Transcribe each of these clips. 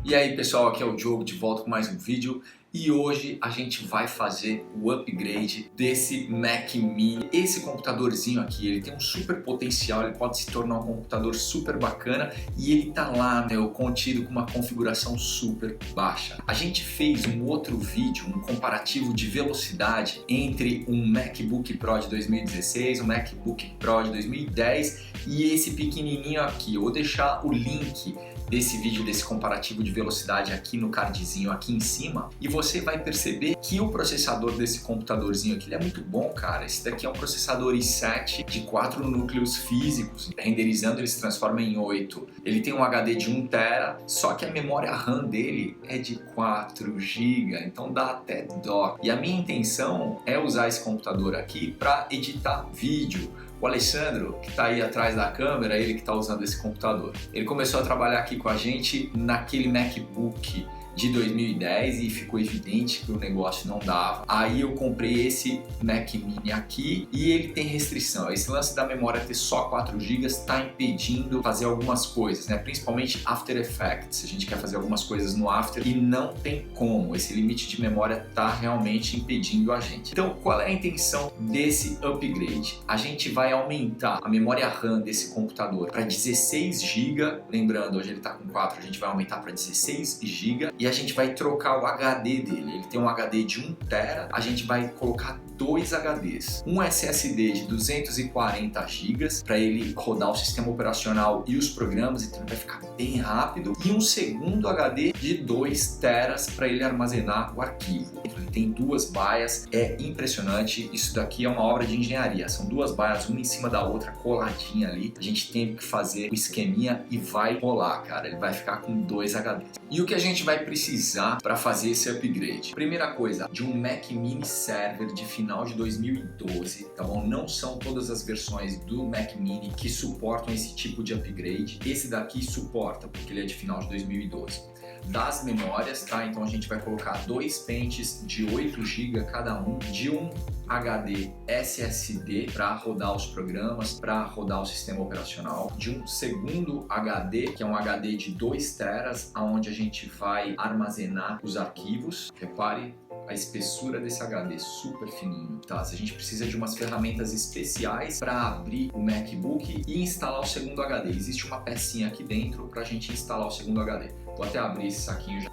E aí pessoal, aqui é o Diogo de volta com mais um vídeo e hoje a gente vai fazer o upgrade desse Mac Mini. Esse computadorzinho aqui, ele tem um super potencial, ele pode se tornar um computador super bacana e ele tá lá, contido com uma configuração super baixa. A gente fez um outro vídeo, um comparativo de velocidade entre um MacBook Pro de 2016, um MacBook Pro de 2010 e esse pequenininho aqui. Eu vou deixar o link desse vídeo, desse comparativo de velocidade aqui no cardzinho aqui em cima, e você vai perceber que o processador desse computadorzinho aqui ele é muito bom, cara. Esse daqui é um processador i7 de 4 núcleos físicos, renderizando ele se transforma em 8. Ele tem um HD de 1 TB, só que a memória RAM dele é de 4 GB, então dá até dó. E a minha intenção é usar esse computador aqui para editar vídeo. O Alessandro, que está aí atrás da câmera, ele que está usando esse computador. Ele começou a trabalhar aqui com a gente naquele MacBook de 2010 e ficou evidente que o negócio não dava. Aí eu comprei esse Mac Mini aqui e ele tem restrição. Esse lance da memória ter só 4 GB está impedindo fazer algumas coisas, né? Principalmente After Effects. A gente quer fazer algumas coisas no After e não tem como. Esse limite de memória está realmente impedindo a gente. Então, qual é a intenção desse upgrade? A gente vai aumentar a memória RAM desse computador para 16 GB. Lembrando, hoje ele está com 4, a gente vai aumentar para 16 GB. E a gente vai trocar o HD dele. Ele tem um HD de 1 TB, a gente vai colocar 2 HDs. Um SSD de 240 GB para ele rodar o sistema operacional e os programas, então ele vai ficar bem rápido. E um segundo HD de 2 TB para ele armazenar o arquivo. Ele tem 2 baias, é impressionante. Isso daqui é uma obra de engenharia. São 2 baias, uma em cima da outra, coladinha ali. A gente tem que fazer o esqueminha e vai rolar, cara. Ele vai ficar com 2 HDs. E o que a gente vai precisar para fazer esse upgrade? Primeira coisa, de um Mac Mini Server de final de 2012, tá bom? Não são todas as versões do Mac Mini que suportam esse tipo de upgrade. Esse daqui suporta, porque ele é de final de 2012. Das memórias, tá? Então a gente vai colocar 2 pentes de 8 GB cada um, de um HD SSD para rodar os programas, para rodar o sistema operacional, de um segundo HD, que é um HD de 2 TB, onde a gente vai armazenar os arquivos. Repare a espessura desse HD, super fininho, tá? A gente precisa de umas ferramentas especiais para abrir o MacBook e instalar o segundo HD. Existe uma pecinha aqui dentro para a gente instalar o segundo HD. Vou até abrir esse saquinho já.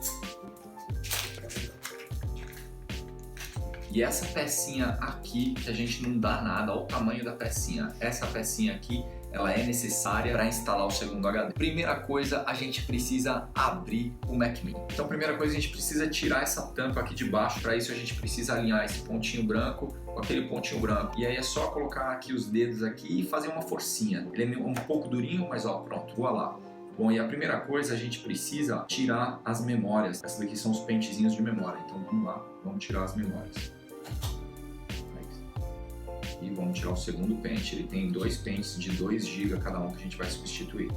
E essa pecinha aqui, que a gente não dá nada, olha o tamanho da pecinha. Essa pecinha aqui, ela é necessária para instalar o segundo HD. Primeira coisa, a gente precisa abrir o Mac Mini. Então, primeira coisa, a gente precisa tirar essa tampa aqui de baixo. Para isso, a gente precisa alinhar esse pontinho branco com aquele pontinho branco. E aí é só colocar aqui os dedos aqui e fazer uma forcinha. Ele é um pouco durinho, mas ó, pronto, voa lá. Bom, e a primeira coisa, a gente precisa tirar as memórias. Essas daqui são os pentezinhos de memória. Então, vamos lá, vamos tirar as memórias. E vamos tirar o segundo pente. Ele tem 2 pentes de 2 GB cada um que a gente vai substituir.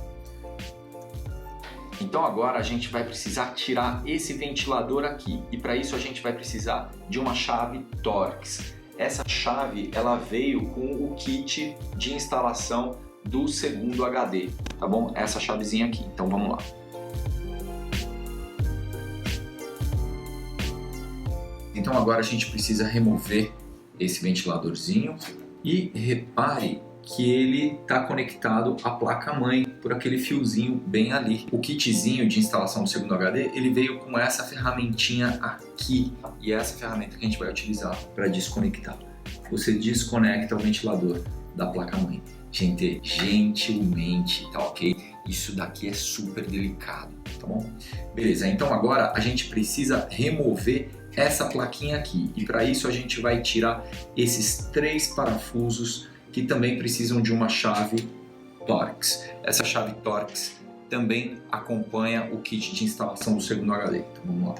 Então agora a gente vai precisar tirar esse ventilador aqui. E para isso a gente vai precisar de uma chave Torx. Essa chave ela veio com o kit de instalação do segundo HD, tá bom? Essa chavezinha aqui. Então vamos lá. Então agora a gente precisa remover esse ventiladorzinho e repare que ele está conectado à placa-mãe por aquele fiozinho bem ali. O kitzinho de instalação do segundo HD, ele veio com essa ferramentinha aqui e é essa ferramenta que a gente vai utilizar para desconectar. Você desconecta o ventilador da placa-mãe. Gente, gentilmente, tá ok? Isso daqui é super delicado, tá bom? Beleza, então agora a gente precisa remover essa plaquinha aqui e para isso a gente vai tirar esses 3 parafusos que também precisam de uma chave Torx. Essa chave Torx também acompanha o kit de instalação do segundo HD. Então vamos lá.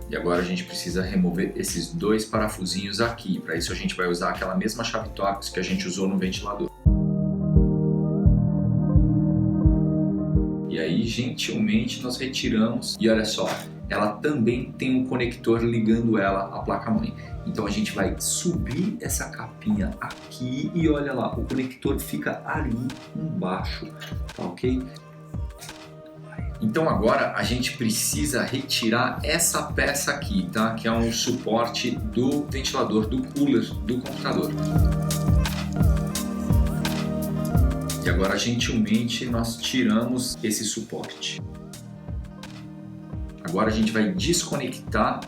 E agora a gente precisa remover esses 2 parafusinhos aqui. Para isso a gente vai usar aquela mesma chave Torx que a gente usou no ventilador. E aí, gentilmente, nós retiramos. E olha só, ela também tem um conector ligando ela à placa-mãe. Então a gente vai subir essa capinha aqui e olha lá, o conector fica ali embaixo, tá ok? Então agora a gente precisa retirar essa peça aqui, tá? Que é um suporte do ventilador, do cooler do computador. E agora gentilmente nós tiramos esse suporte. Agora a gente vai desconectar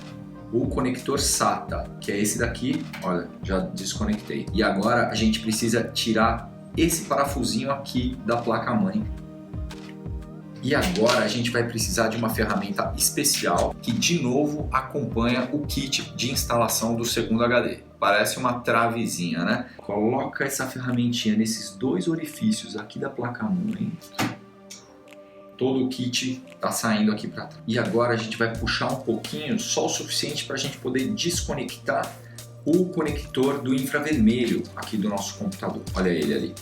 o conector SATA, que é esse daqui, olha, já desconectei. E agora a gente precisa tirar esse parafusinho aqui da placa-mãe. E agora a gente vai precisar de uma ferramenta especial que de novo acompanha o kit de instalação do segundo HD. Parece uma travezinha, né? Coloca essa ferramentinha nesses dois orifícios aqui da placa-mãe. Todo o kit está saindo aqui para trás. E agora a gente vai puxar um pouquinho, só o suficiente para a gente poder desconectar o conector do infravermelho aqui do nosso computador. Olha ele ali.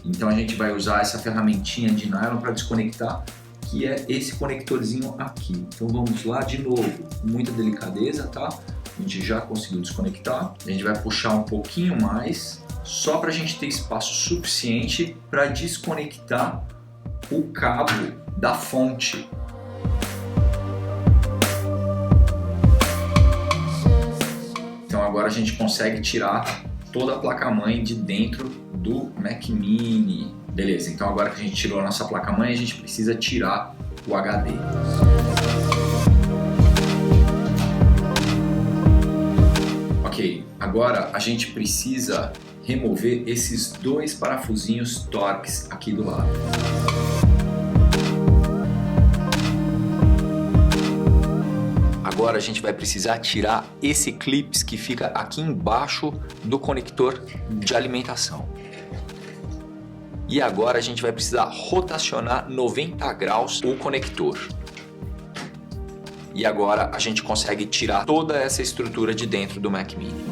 Então a gente vai usar essa ferramentinha de nylon para desconectar, que é esse conectorzinho aqui. Então vamos lá de novo, com muita delicadeza, tá? A gente já conseguiu desconectar. A gente vai puxar um pouquinho mais, só para a gente ter espaço suficiente para desconectar o cabo da fonte. Então agora a gente consegue tirar toda a placa-mãe de dentro do Mac Mini. Beleza, então agora que a gente tirou a nossa placa-mãe, a gente precisa tirar o HD. Ok, agora a gente precisa remover esses dois parafusinhos Torx aqui do lado. Agora a gente vai precisar tirar esse clips que fica aqui embaixo do conector de alimentação. E agora a gente vai precisar rotacionar 90 graus o conector. E agora a gente consegue tirar toda essa estrutura de dentro do Mac Mini.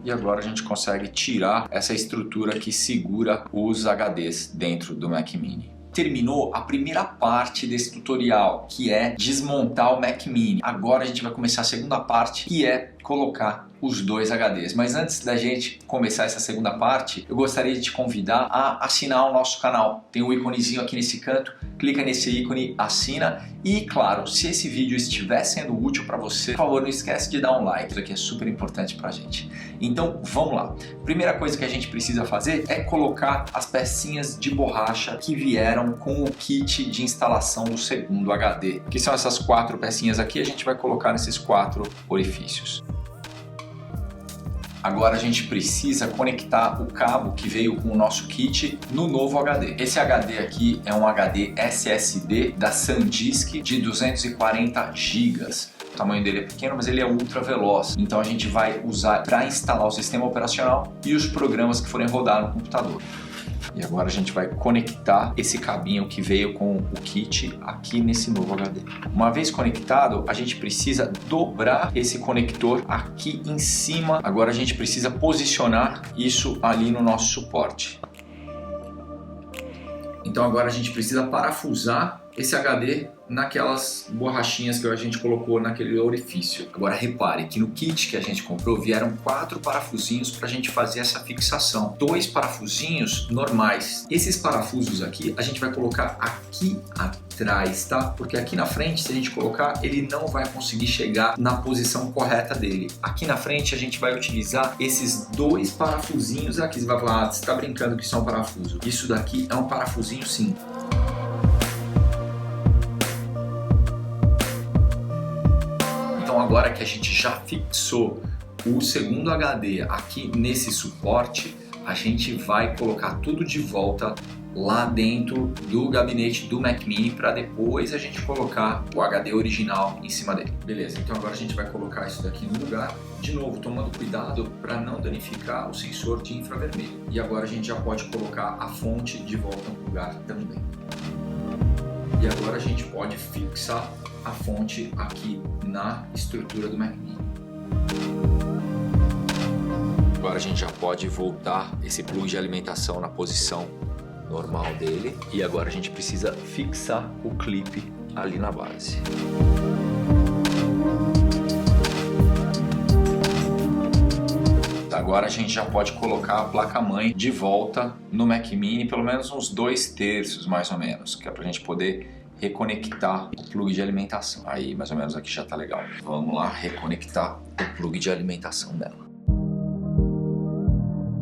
E agora a gente consegue tirar essa estrutura que segura os HDs dentro do Mac Mini. Terminou a primeira parte desse tutorial, que é desmontar o Mac Mini. Agora a gente vai começar a segunda parte, que é colocar os dois HDs. Mas antes da gente começar essa segunda parte, eu gostaria de te convidar a assinar o nosso canal. Tem um íconezinho aqui nesse canto, clica nesse ícone, assina. E claro, se esse vídeo estiver sendo útil para você, por favor, não esquece de dar um like, isso aqui é super importante pra gente. Então vamos lá. Primeira coisa que a gente precisa fazer é colocar as pecinhas de borracha que vieram com o kit de instalação do segundo HD, que são essas 4 pecinhas aqui. A gente vai colocar nesses 4 orifícios. Agora a gente precisa conectar o cabo que veio com o nosso kit no novo HD. Esse HD aqui é um HD SSD da SanDisk de 240 GB. O tamanho dele é pequeno, mas ele é ultra veloz. Então a gente vai usar para instalar o sistema operacional e os programas que forem rodar no computador. E agora a gente vai conectar esse cabinho que veio com o kit aqui nesse novo HD. Uma vez conectado, a gente precisa dobrar esse conector aqui em cima. Agora a gente precisa posicionar isso ali no nosso suporte. Então agora a gente precisa parafusar esse HD naquelas borrachinhas que a gente colocou naquele orifício. Agora repare que no kit que a gente comprou vieram 4 parafusinhos para a gente fazer essa fixação. 2 parafusinhos normais. Esses parafusos aqui a gente vai colocar aqui atrás, tá? Porque aqui na frente, se a gente colocar, ele não vai conseguir chegar na posição correta dele. Aqui na frente a gente vai utilizar esses 2 parafusinhos aqui. Você vai falar, você está brincando que isso é um parafuso. Isso daqui é um parafusinho sim. Então agora que a gente já fixou o segundo HD aqui nesse suporte, a gente vai colocar tudo de volta lá dentro do gabinete do Mac Mini para depois a gente colocar o HD original em cima dele. Beleza, então agora a gente vai colocar isso daqui no lugar, de novo tomando cuidado para não danificar o sensor de infravermelho. E agora a gente já pode colocar a fonte de volta no lugar também. E agora a gente pode fixar a fonte aqui na estrutura do Mac Mini. Agora a gente já pode voltar esse plug de alimentação na posição normal dele. E agora a gente precisa fixar o clipe ali na base. Agora a gente já pode colocar a placa-mãe de volta no Mac Mini, pelo menos uns 2/3 mais ou menos, que é pra gente poder reconectar o plug de alimentação. Aí mais ou menos aqui já tá legal. Vamos lá reconectar o plug de alimentação dela.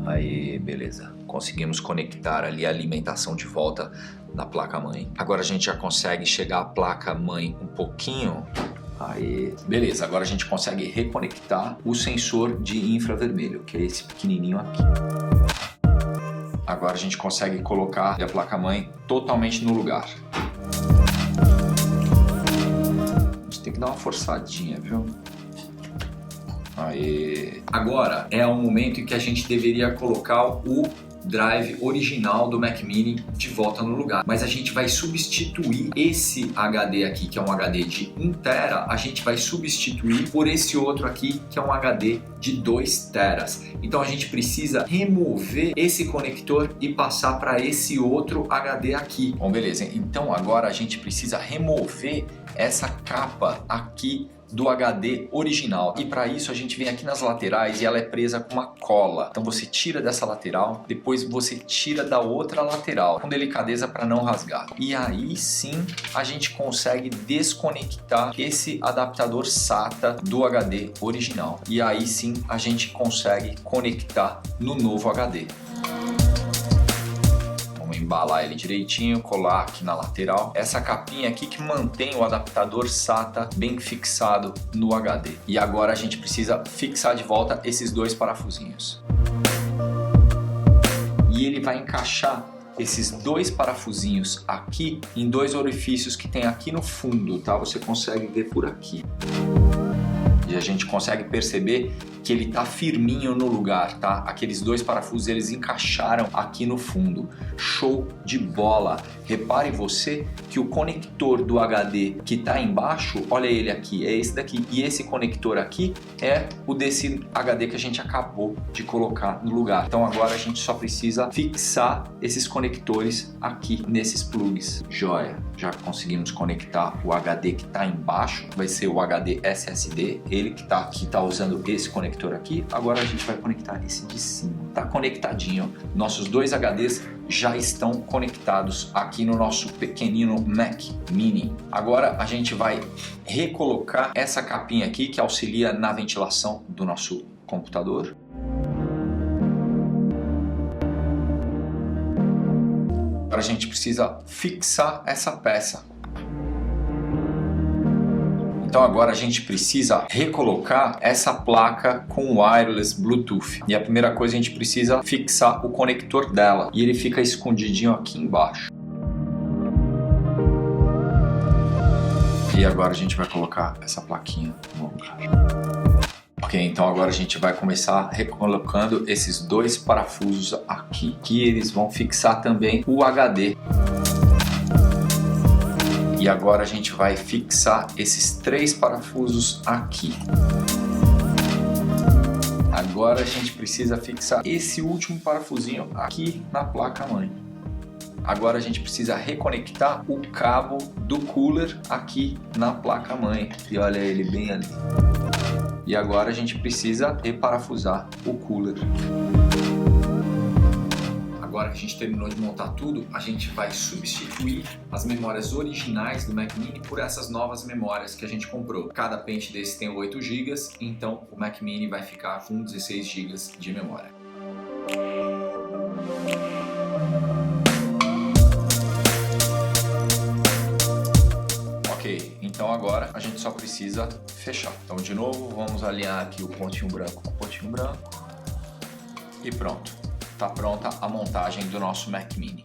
Aí, beleza. Conseguimos conectar ali a alimentação de volta na placa-mãe. Agora a gente já consegue chegar a placa-mãe um pouquinho. Aí, beleza. Agora a gente consegue reconectar o sensor de infravermelho, que é esse pequenininho aqui. Agora a gente consegue colocar a placa-mãe totalmente no lugar. A gente tem que dar uma forçadinha, viu? Aí. Agora é o momento em que a gente deveria colocar o drive original do Mac Mini de volta no lugar, mas a gente vai substituir esse HD aqui, que é um HD de 1 TB, a gente vai substituir por esse outro aqui, que é um HD de 2 TB. Então a gente precisa remover esse conector e passar para esse outro HD aqui. Bom, beleza. Então agora a gente precisa remover essa capa aqui do HD original, e para isso a gente vem aqui nas laterais e ela é presa com uma cola. Então você tira dessa lateral, depois você tira da outra lateral com delicadeza para não rasgar, e aí sim a gente consegue desconectar esse adaptador SATA do HD original, e aí sim a gente consegue conectar no novo HD. Embalar ele direitinho, colar aqui na lateral. Essa capinha aqui que mantém o adaptador SATA bem fixado no HD. E agora a gente precisa fixar de volta esses dois parafusinhos. E ele vai encaixar esses dois parafusinhos aqui em dois orifícios que tem aqui no fundo, tá? Você consegue ver por aqui. E a gente consegue perceber que ele tá firminho no lugar, tá? Aqueles dois parafusos, eles encaixaram aqui no fundo. Show de bola! Repare você que o conector do HD que tá embaixo, olha ele aqui, é esse daqui. E esse conector aqui é o desse HD que a gente acabou de colocar no lugar. Então agora a gente só precisa fixar esses conectores aqui nesses plugs. Joia! Já conseguimos conectar o HD que tá embaixo, vai ser o HD SSD, ele que tá usando esse conector aqui. Agora a gente vai conectar esse de cima. Tá conectadinho. Nossos dois HDs já estão conectados aqui no nosso pequenino Mac Mini. Agora a gente vai recolocar essa capinha aqui que auxilia na ventilação do nosso computador. Agora a gente precisa fixar essa peça. Então agora a gente precisa recolocar essa placa com wireless Bluetooth. E a primeira coisa, a gente precisa fixar o conector dela. E ele fica escondidinho aqui embaixo. E agora a gente vai colocar essa plaquinha no lugar. Ok, então agora a gente vai começar recolocando esses dois parafusos aqui, que eles vão fixar também o HD. E agora a gente vai fixar esses três parafusos aqui. Agora a gente precisa fixar esse último parafusinho aqui na placa-mãe. Agora a gente precisa reconectar o cabo do cooler aqui na placa-mãe. E olha ele bem ali. E agora a gente precisa reparafusar o cooler. Agora que a gente terminou de montar tudo, a gente vai substituir as memórias originais do Mac Mini por essas novas memórias que a gente comprou. Cada pente desse tem 8 GB, então o Mac Mini vai ficar com 16 GB de memória. Ok, então agora a gente só precisa fechar. Então de novo, vamos alinhar aqui o pontinho branco com o pontinho branco e pronto. Está pronta a montagem do nosso Mac Mini.